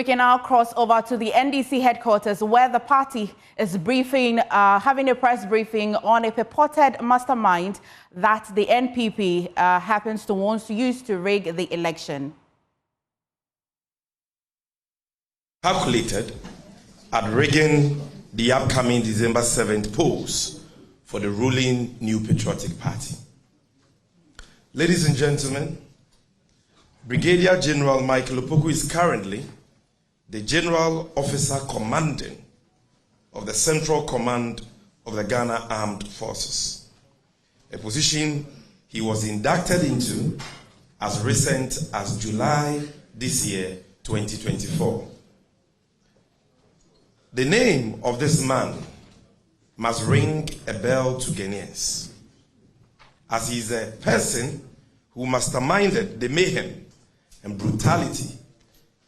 We can now cross over to the NDC headquarters, where the party is having a press briefing on a purported mastermind that the NPP happens to want to use to rig the election. Calculated at rigging the upcoming December 7th polls for the ruling New Patriotic Party. Ladies and gentlemen, Brigadier General Michael Opoku is currently the General Officer Commanding of the Central Command of the Ghana Armed Forces, a position he was inducted into as recent as July this year, 2024. The name of this man must ring a bell to Ghanaians, as he is a person who masterminded the mayhem and brutality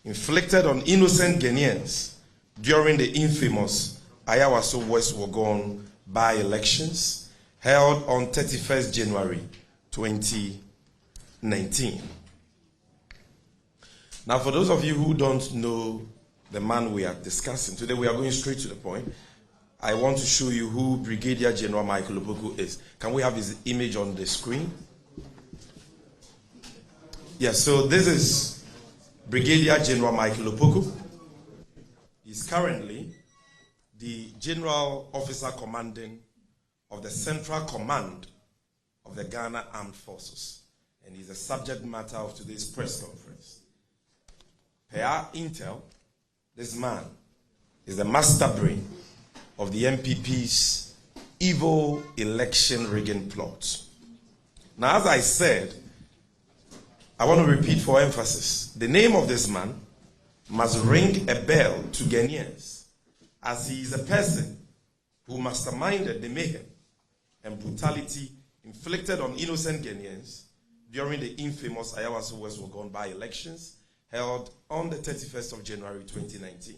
inflicted on innocent Ghanaians during the infamous Ayawaso West Wuogon by-elections held on 31st January 2019. Now, for those of you who don't know the man we are discussing, today we are going straight to the point. I want to show you who Brigadier General Michael Opoku is. Can we have his image on the screen? Yes, so this is Brigadier General Michael Opoku. He's currently the General Officer Commanding of the Central Command of the Ghana Armed Forces, and he's the subject matter of today's press conference. Per our intel, this man is the master brain of the NPP's evil election rigging plot. Now, as I said, I want to repeat for emphasis. The name of this man must ring a bell to Ghanaians, as he is a person who masterminded the mayhem and brutality inflicted on innocent Ghanaians during the infamous Ayawaso West Wuogon by-elections held on the 31st of January 2019.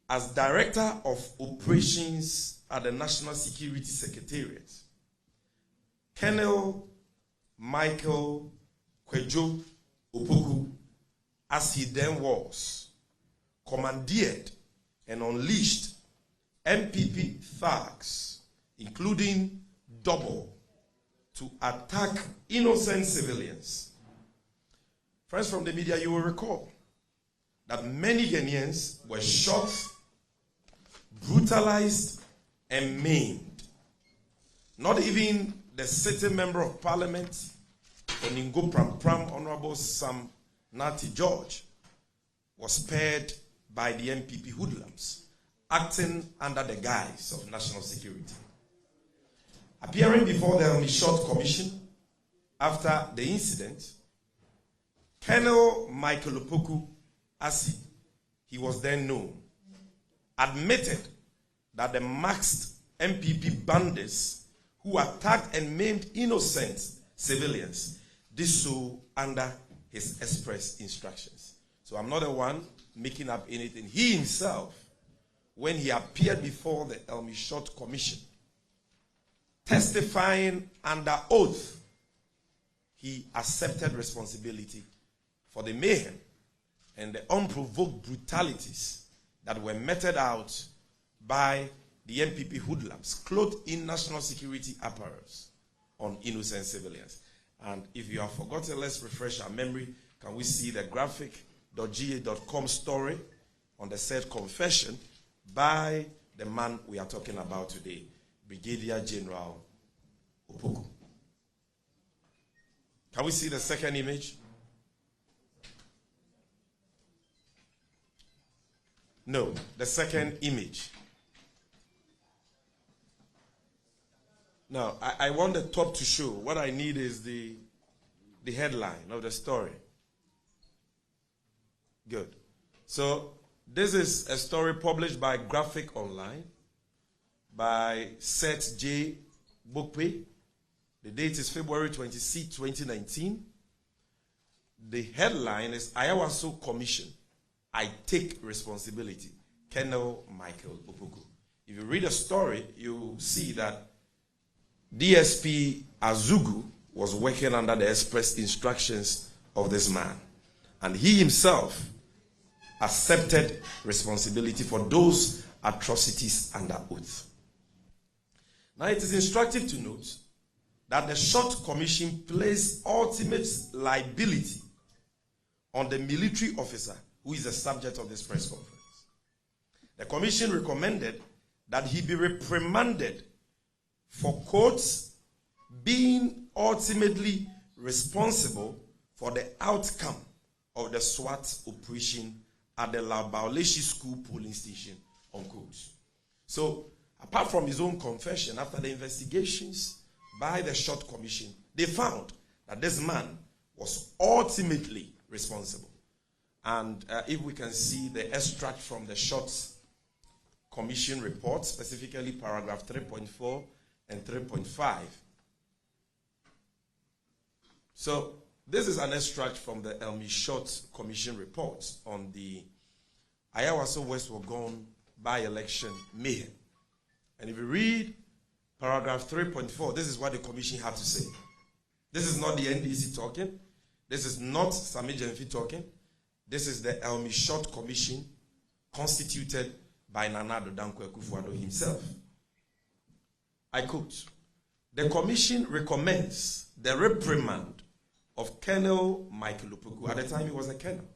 As Director of Operations at the National Security Secretariat, Colonel Michael Kwejo Opoku, as he then was, commandeered and unleashed NPP thugs, including double, to attack innocent civilians. Friends from the media, you will recall that many Ghanaians were shot, brutalized, and maimed. Not even the sitting member of parliament, Oningo Pram, Honorable Sam Nati George, was spared by the NPP hoodlums, acting under the guise of national security. Appearing before the Short Commission after the incident, Colonel Michael Opoku, as he was then known, admitted that the masked NPP bandits who attacked and maimed innocent civilians did so under his express instructions. So I'm not the one making up anything. He himself, when he appeared before the Short Commission, testifying under oath, he accepted responsibility for the mayhem and the unprovoked brutalities that were meted out by the NPP hoodlums, clothed in national security apparels, on innocent civilians. And if you have forgotten, let's refresh our memory. Can we see the graphic.ga.com story on the said confession by the man we are talking about today, Brigadier General Opoku? Can we see the second image? No, the second image. Now, I want the top to show. What I need is the headline of the story. Good. So, this is a story published by Graphic Online by Seth J. Bokwe. The date is February 26, 2019. The headline is Ayawaso Commission, I take responsibility. Colonel Michael Opoku. If you read the story, you see that DSP Azugu was working under the express instructions of this man. And he himself accepted responsibility for those atrocities under oath. Now, it is instructive to note that the Short Commission placed ultimate liability on the military officer who is the subject of this press conference. The Commission recommended that he be reprimanded for, quotes, being ultimately responsible for the outcome of the SWAT operation at the Labaoleshi School polling station, unquote. So, apart from his own confession, after the investigations by the Short Commission, they found that this man was ultimately responsible. And if we can see the extract from the Short Commission report, specifically paragraph 3.4 and 3.5. So, this is an extract from the Elmi Short Commission report on the Ayawaso West Wagon by-election mayhem. And if you read paragraph 3.4, this is what the commission had to say. This is not the NDC talking. This is not Sami Jenfi talking. This is the Elmi Short Commission constituted by Nana Addo Dankwa Akufo-Addo himself. I quote, "The commission recommends the reprimand of Colonel Michael Opoku," at the time he was a colonel,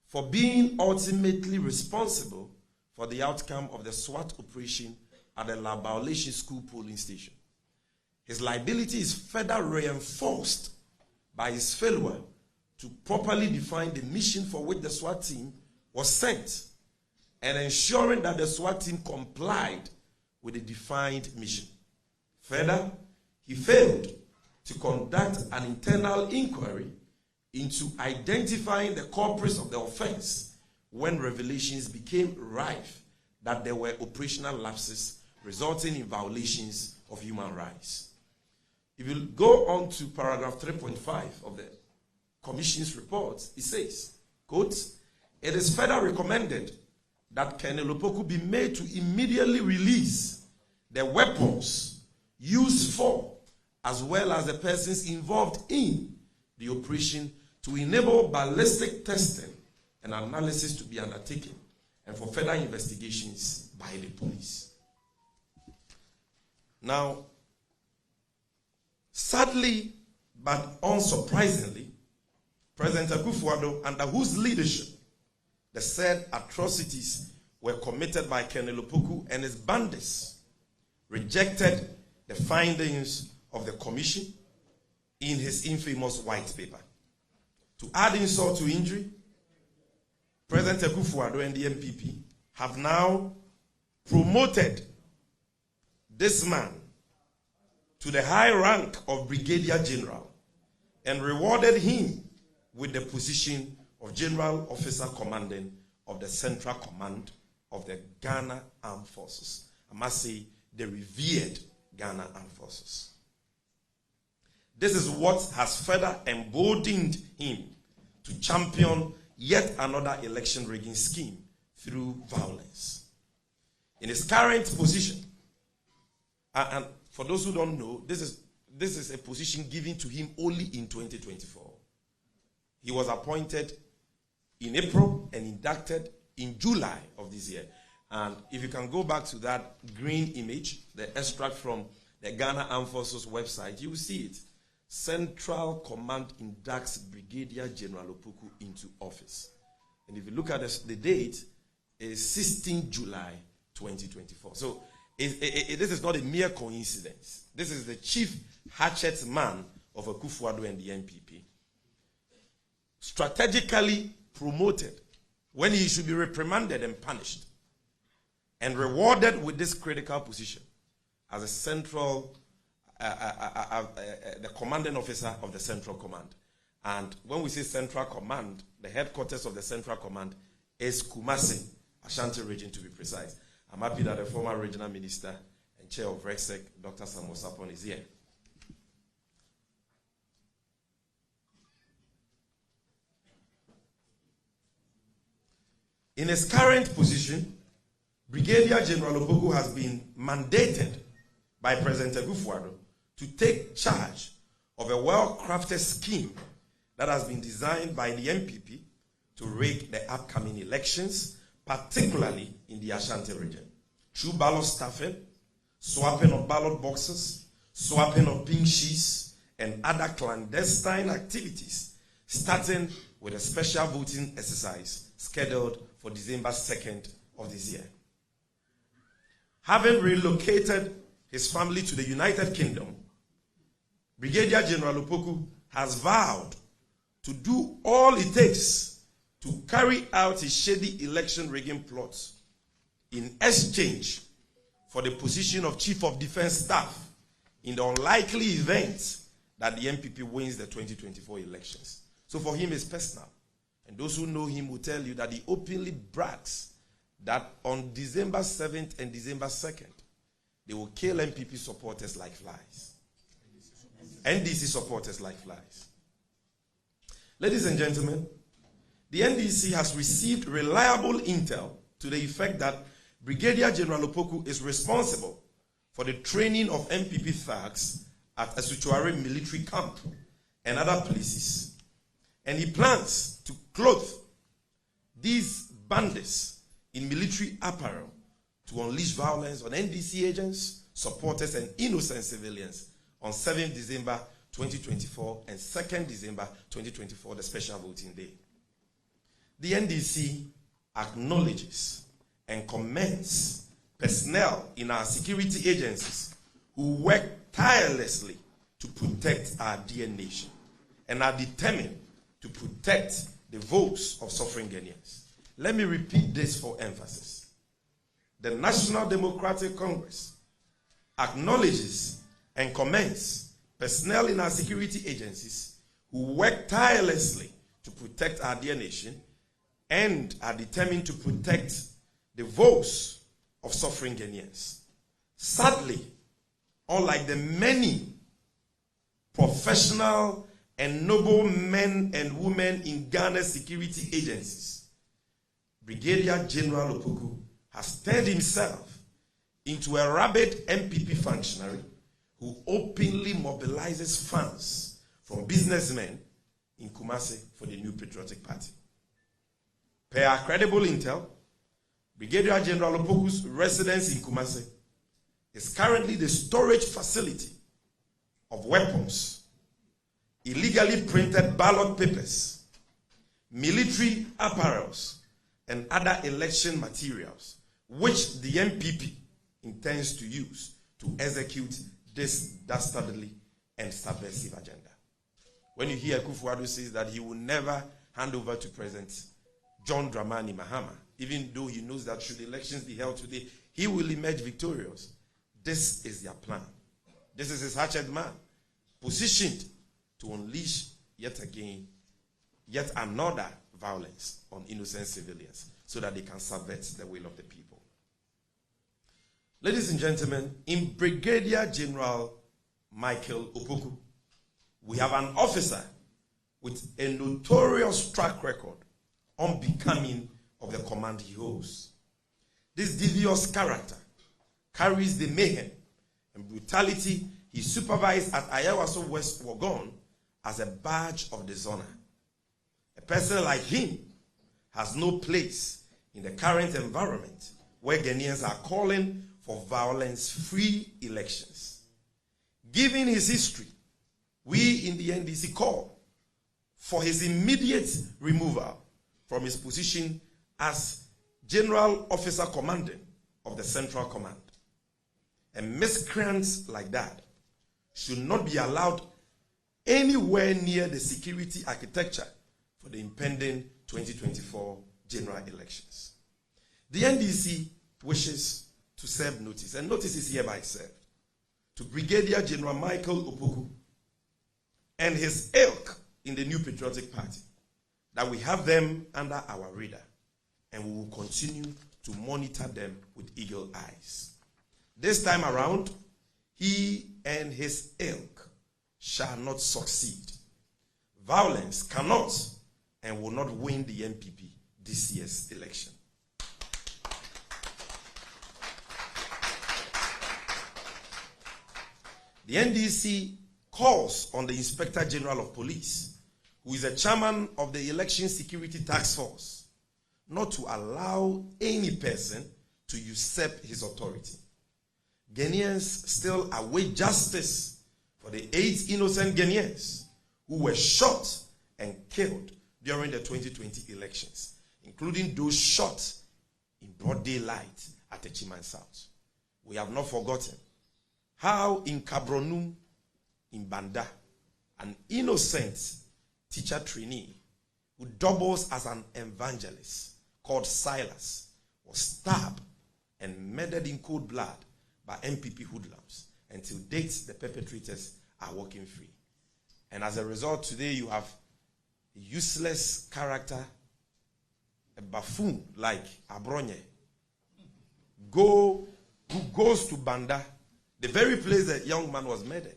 "for being ultimately responsible for the outcome of the SWAT operation at the Labaoleshi School polling station. His liability is further reinforced by his failure to properly define the mission for which the SWAT team was sent and ensuring that the SWAT team complied with the defined mission. Further, he failed to conduct an internal inquiry into identifying the culprits of the offense when revelations became rife that there were operational lapses resulting in violations of human rights." If you go on to paragraph 3.5 of the Commission's report, it says, quote, "It is further recommended that Colonel Opoku be made to immediately release the weapons used for, as well as the persons involved in the operation, to enable ballistic testing and analysis to be undertaken, and for further investigations by the police." Now, sadly but unsurprisingly, President Akufo-Addo, under whose leadership the said atrocities were committed by Colonel Opoku and his bandits, rejected the findings of the commission in his infamous white paper. To add insult to injury, President Akufo-Addo and the MPP have now promoted this man to the high rank of Brigadier General and rewarded him with the position of General Officer Commanding of the Central Command of the Ghana Armed Forces. I must say, the revered Ghana Armed Forces. This is what has further emboldened him to champion yet another election rigging scheme through violence. In his current position, and for those who don't know, this is a position given to him only in 2024. He was appointed in April and inducted in July of this year. And if you can go back to that green image, the extract from the Ghana Armed Forces website, you will see it. Central Command inducts Brigadier General Opoku into office. And if you look at the date, it's 16 July 2024. So this is not a mere coincidence. This is the chief hatchet man of Akufo-Addo and the NPP. Strategically promoted when he should be reprimanded and punished, and rewarded with this critical position as a central, the commanding officer of the Central Command. And when we say Central Command, the headquarters of the Central Command is Kumasi, Ashanti region to be precise. I'm happy that the former regional minister and chair of RECSEC, Dr. Samuel Sapon, is here. In his current position, Brigadier General Opoku has been mandated by President Akufo-Addo to take charge of a well-crafted scheme that has been designed by the MPP to rig the upcoming elections, particularly in the Ashanti region, through ballot stuffing, swapping of ballot boxes, swapping of pink sheets, and other clandestine activities, starting with a special voting exercise scheduled for December 2nd of this year. Having relocated his family to the United Kingdom, Brigadier General Opoku has vowed to do all it takes to carry out his shady election rigging plots in exchange for the position of Chief of Defense Staff in the unlikely event that the NPP wins the 2024 elections. So for him, it's personal. And those who know him will tell you that he openly brags that on December 7th and December 2nd, they will kill NPP supporters like flies. NDC supporters like flies. Ladies and gentlemen, the NDC has received reliable intel to the effect that Brigadier General Opoku is responsible for the training of NPP thugs at Asuchuare military camp and other places. And he plans to clothe these bandits in military apparel to unleash violence on NDC agents, supporters, and innocent civilians on 7th December 2024 and 2nd December 2024, the special voting day. The NDC acknowledges and commends personnel in our security agencies who work tirelessly to protect our dear nation and are determined to protect the votes of suffering Ghanaians. Let me repeat this for emphasis. The National Democratic Congress acknowledges and commends personnel in our security agencies who work tirelessly to protect our dear nation and are determined to protect the votes of suffering Ghanaians. Sadly, unlike the many professional and noble men and women in Ghana's security agencies, Brigadier General Opoku has turned himself into a rabid NPP functionary who openly mobilizes funds from businessmen in Kumasi for the New Patriotic Party. Per our credible intel, Brigadier General Opoku's residence in Kumasi is currently the storage facility of weapons, illegally printed ballot papers, military apparels, and other election materials, which the NPP intends to use to execute this dastardly and subversive agenda. When you hear Akufo-Addo says that he will never hand over to President John Dramani Mahama, even though he knows that should elections be held today, he will emerge victorious. This is their plan. This is his hatchet man, positioned to unleash yet another violence on innocent civilians so that they can subvert the will of the people. Ladies and gentlemen, in Brigadier General Michael Opoku, we have an officer with a notorious track record unbecoming of the command he holds. This devious character carries the mayhem and brutality he supervised at Ayawaso West Wagon as a badge of dishonor. A person like him has no place in the current environment where Ghanaians are calling for violence-free elections. Given his history, we in the NDC call for his immediate removal from his position as General Officer Commanding of the Central Command. And miscreants like that should not be allowed anywhere near the security architecture for the impending 2024 general elections. The NDC wishes to serve notice, and notice is hereby served, to Brigadier General Michael Opoku and his ilk in the New Patriotic Party, that we have them under our radar, and we will continue to monitor them with eagle eyes. This time around, he and his ilk shall not succeed. Violence cannot and will not win the NPP this year's election. The NDC calls on the Inspector General of Police, who who is a chairman of the Election Security Task Force, not to allow any person to usurp his authority. Ghanaians still await justice for the 8 innocent Ghanaians who were shot and killed during the 2020 elections, including those shot in broad daylight at Techiman South. We have not forgotten how in Kabronum, in Banda, an innocent teacher trainee who doubles as an evangelist called Silas was stabbed and murdered in cold blood by MPP hoodlums. Until date, the perpetrators are walking free. And as a result, today you have a useless character, a buffoon like Abronye, who goes to Banda, the very place that young man was murdered.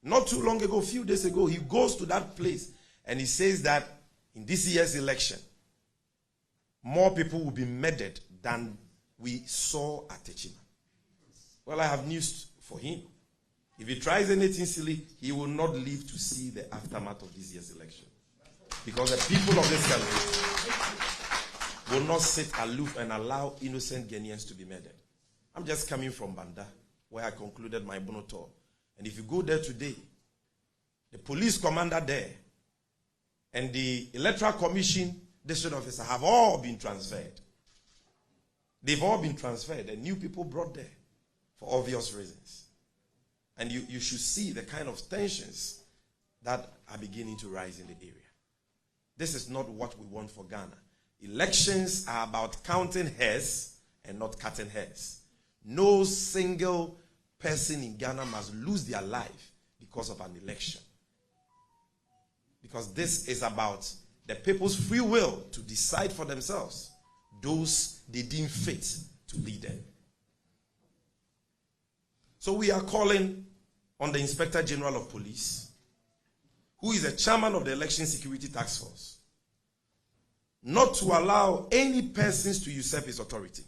Not too long ago, a few days ago, he goes to that place and he says that in this year's election, more people will be murdered than we saw at Techiman. Well, I have news for him. If he tries anything silly, he will not live to see the aftermath of this year's election. Because the people of this country will not sit aloof and allow innocent Ghanaians to be murdered. I'm just coming from Banda, where I concluded my Bono tour. And if you go there today, the police commander there and the Electoral Commission district officer have all been transferred. They've all been transferred and new people brought there for obvious reasons. And you should see the kind of tensions that are beginning to rise in the area. This is not what we want for Ghana. Elections are about counting hairs and not cutting hairs. No single person in Ghana must lose their life because of an election. Because this is about the people's free will to decide for themselves those they deem fit to lead them. So we are calling on the Inspector General of Police, who is a chairman of the Election Security Task Force, not to allow any persons to usurp his authority.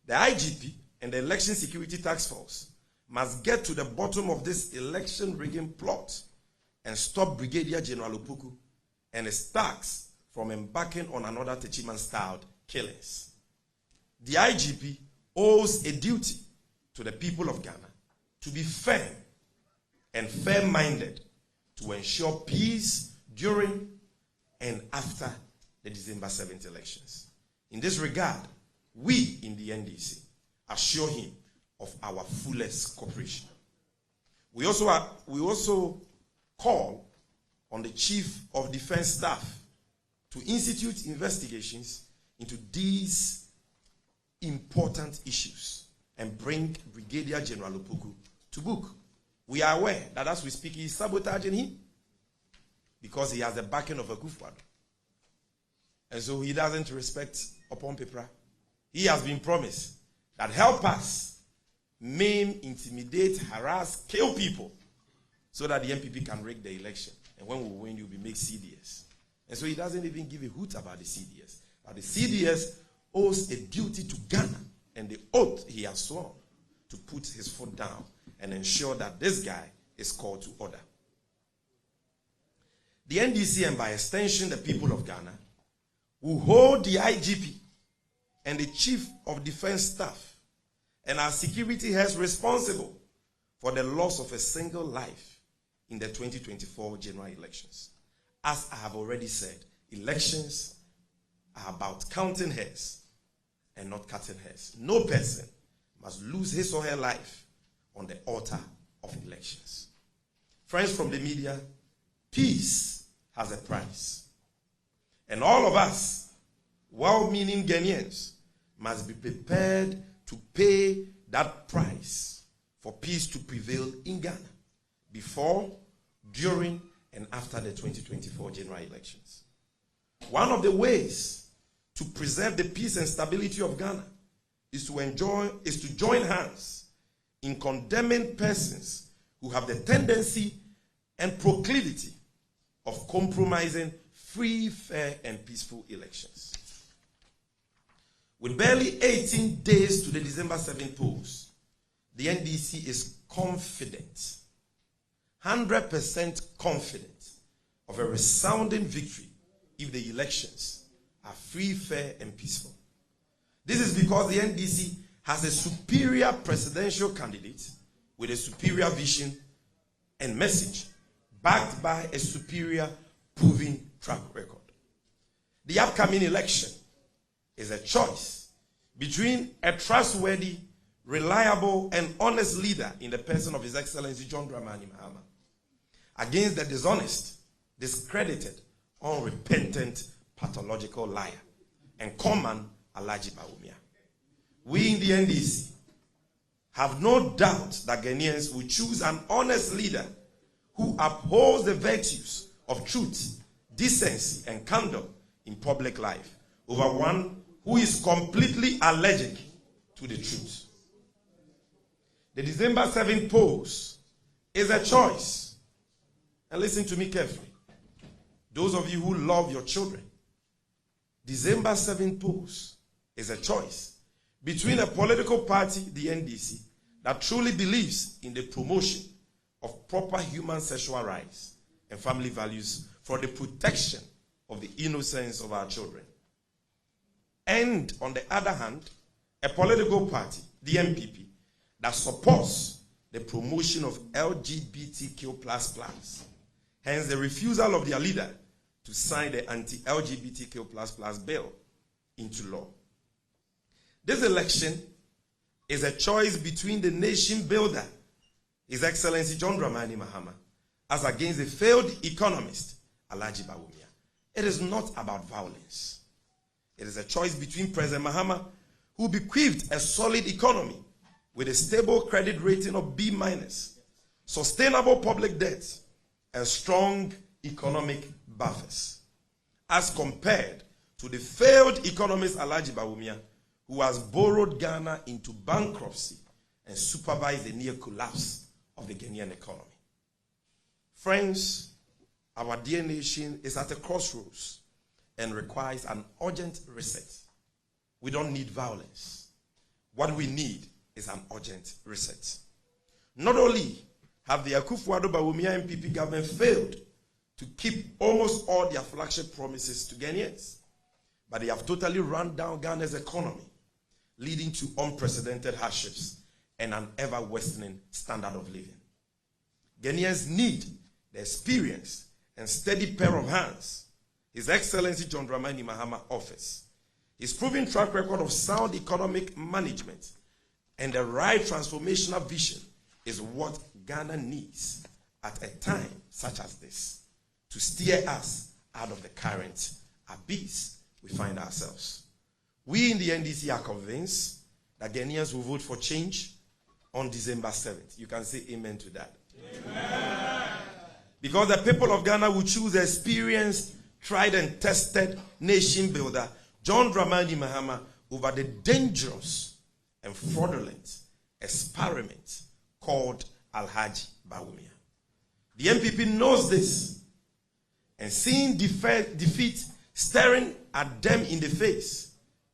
The IGP and the Election Security Task Force must get to the bottom of this election rigging plot and stop Brigadier General Opoku and his thugs from embarking on another Techiman-styled killings. The IGP owes a duty to the people of Ghana to be firm and fair-minded to ensure peace during and after the December 7th elections. In this regard, we in the NDC assure him of our fullest cooperation. We also call on the Chief of Defense Staff to institute investigations into these important issues and bring Brigadier General Opoku to book. We are aware that as we speak, he is sabotaging him because he has the backing of a Akufo-Addo. And so he doesn't respect upon paper. He has been promised that help us maim, intimidate, harass, kill people so that the MPP can rig the election. And when we win, you'll be made CDS. And so he doesn't even give a hoot about the CDS. But the CDS owes a duty to Ghana and the oath he has sworn to put his foot down and ensure that this guy is called to order. The NDC and by extension the people of Ghana will hold the IGP and the Chief of Defense Staff and our security heads responsible for the loss of a single life in the 2024 general elections. As I have already said, elections are about counting hairs and not cutting hairs. No person must lose his or her life on the altar of elections. Friends from the media, peace has a price. And all of us, well-meaning Ghanaians, must be prepared to pay that price for peace to prevail in Ghana before, during, and after the 2024 general elections. One of the ways to preserve the peace and stability of Ghana is to join hands in condemning persons who have the tendency and proclivity of compromising free, fair, and peaceful elections. With barely 18 days to the December 7th polls, the NDC is confident, 100% confident, of a resounding victory if the elections are free, fair, and peaceful. This is because the NDC has a superior presidential candidate with a superior vision and message, backed by a superior proven track record. The upcoming election is a choice between a trustworthy, reliable, and honest leader in the person of His Excellency John Dramani Mahama against the dishonest, discredited, unrepentant, pathological liar and common Alhaji Bawumia. We in the NDC have no doubt that Ghanaians will choose an honest leader who upholds the virtues of truth, decency, and candor in public life over one who is completely allergic to the truth. The December 7th polls is a choice. And listen to me carefully. Those of you who love your children, December 7th polls is a choice between a political party, the NDC, that truly believes in the promotion of proper human sexual rights and family values for the protection of the innocence of our children. And on the other hand, a political party, the MPP, that supports the promotion of LGBTQ++. Hence the refusal of their leader to sign the anti-LGBTQ++ bill into law. This election is a choice between the nation builder, His Excellency John Dramani Mahama, as against the failed economist, Alhaji Bawumia. It is not about violence. It is a choice between President Mahama, who bequeathed a solid economy with a stable credit rating of B-, sustainable public debt, and strong economic buffers, as compared to the failed economist Alhaji Bawumia, who has borrowed Ghana into bankruptcy and supervised the near collapse of the Ghanaian economy. Friends, our dear nation is at a crossroads and requires an urgent reset. We don't need violence. What we need is an urgent reset. Not only have the Akufo-Addo Bawumia MPP government failed to keep almost all their flagship promises to Ghanaians, but they have totally run down Ghana's economy, leading to unprecedented hardships and an ever-worsening standard of living. Ghanaians need the experience and steady pair of hands His Excellency John Dramani Mahama offers. His proven track record of sound economic management and the right transformational vision is what Ghana needs at a time such as this to steer us out of the current abyss we find ourselves. We in the NDC are convinced that Ghanaians will vote for change on December 7th. You can say amen to that. Amen. Because the people of Ghana will choose the experienced, tried and tested nation builder, John Dramani Mahama, over the dangerous and fraudulent experiment called Alhaji Bawumia. The MPP knows this, and seeing defeat staring at them in the face,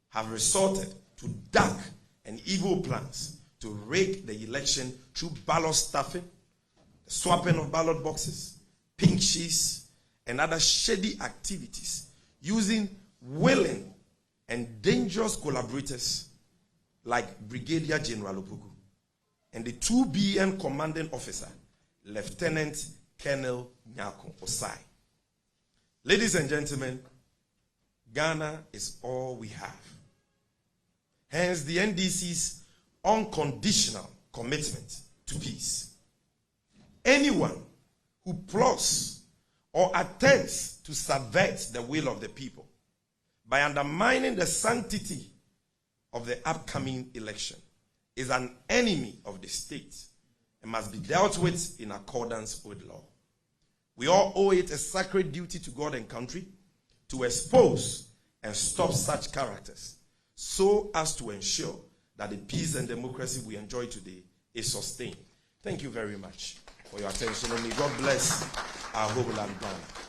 have resorted to dark and evil plans to rig the election through ballot stuffing, the swapping of ballot boxes, pink sheets, and other shady activities using willing and dangerous collaborators like Brigadier General Opoku and the 2BN commanding officer, Lieutenant Colonel Nyako Osai. Ladies and gentlemen, Ghana is all we have. Hence the NDC's unconditional commitment to peace. Anyone who plots or attempts to subvert the will of the people by undermining the sanctity of the upcoming election is an enemy of the state and must be dealt with in accordance with law. We all owe it a sacred duty to God and country to expose and stop such characters so as to ensure that the peace and democracy we enjoy today is sustained. Thank you very much for your attention, and may God bless our homeland Ghana.